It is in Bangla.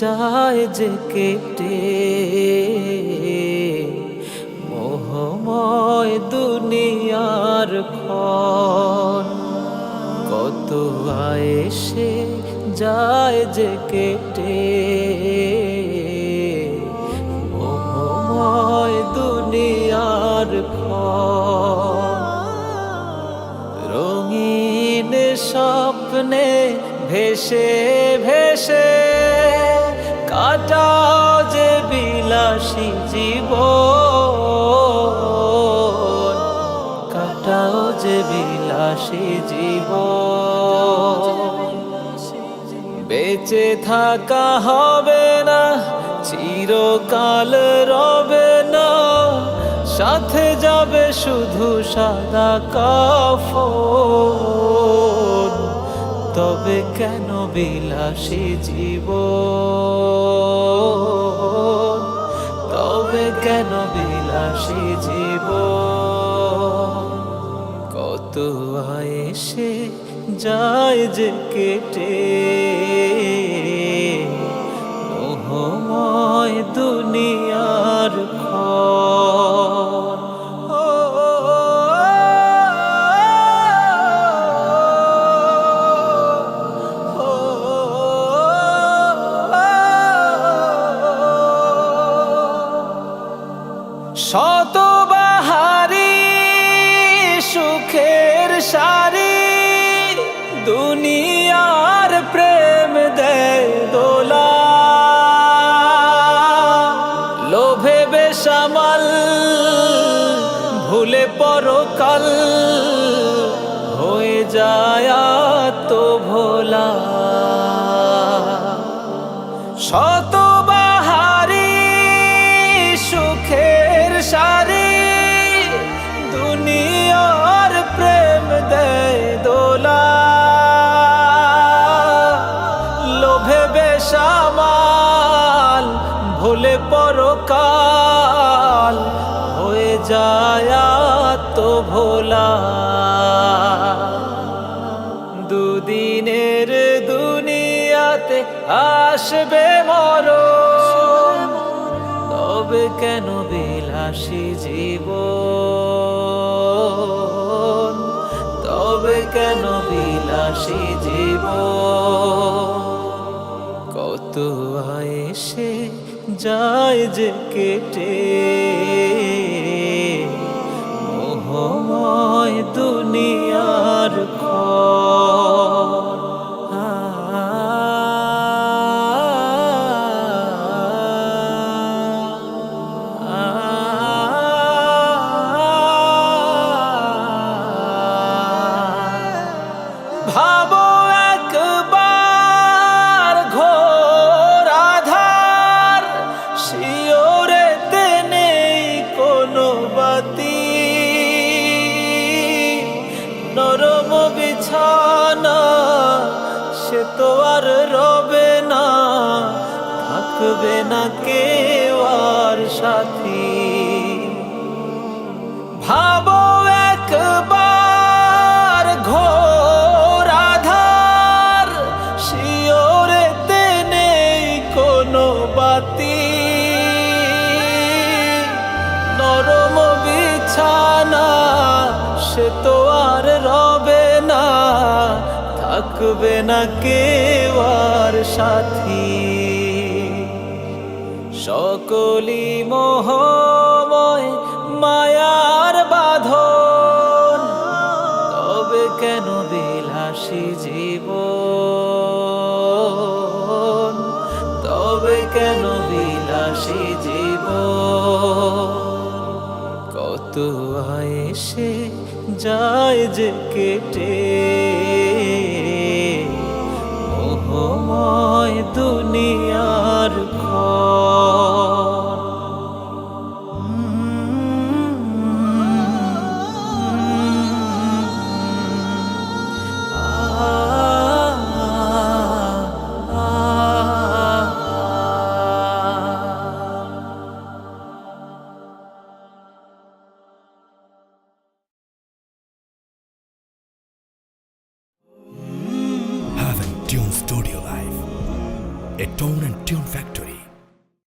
যায় যে কেটে, মোহময় দুনিয়ার ক্ষণ। কত এসে যায় যে কেটে, মোহময় দুনিয়ার ক্ষণ। রঙিন স্বপ্নে ভেসে ভেসে কাটাও যে বিলাসী জীবন, কাটাও যে বিলাসী জীবন। বেঁচে থাকা হবে না, চিরকাল রবে না, সাথে যাবে শুধু সাদা কাফন। তবে কেন বিলাসী জীবন, তবে কেন বিলাসী জীবন। কত এসে যায় যে কেটে, মোহময় দুনিয়ার ক্ষণ। শতবাহারি সুখের সারি, দুনিয়ার প্রেম দেয় দোলা। লোভে বেসামাল ভুলে পরকাল, হয়ে যায় তো ভোলা। শতবাহারি সুখের সারি, দুনিয়ার প্রেম দেয় দোলা। লোভে বেসামাল ভুলে পরকাল, হয়ে যায় তো ভোলা। দুদিনের দুনিয়াতে আসবে মরণ, তবে কেন বিলাসী জীবন, তবে কেন বিলাসী জীবন। কত এসে যায় যে কেটে, মোহময় দুনিয়ার ক্ষণ। ভাবো একবার ঘোর আধার, শিওরেতে নেই কোনো বাতি। নরম বিছানা সে তো আর রবে না, থাকবে না কেউ আর সাথী। ভাবো একবার ঘোর আধার, শিওরেতে নেই কোনো বাতি। নরম বিছানা সে তো আর রবে না, থাকবে না কেউ আর সাথী। সকলি মোহময় মায়ার বাঁধন, তবে কেন বিলাসী জীবন, তবে কেন বিলাসী জীবন। কত এসে যায় যে কেটে, মোহময় দুনিয়ার ক্ষণ। Haven Tune Studio Live. a tone and tune factory.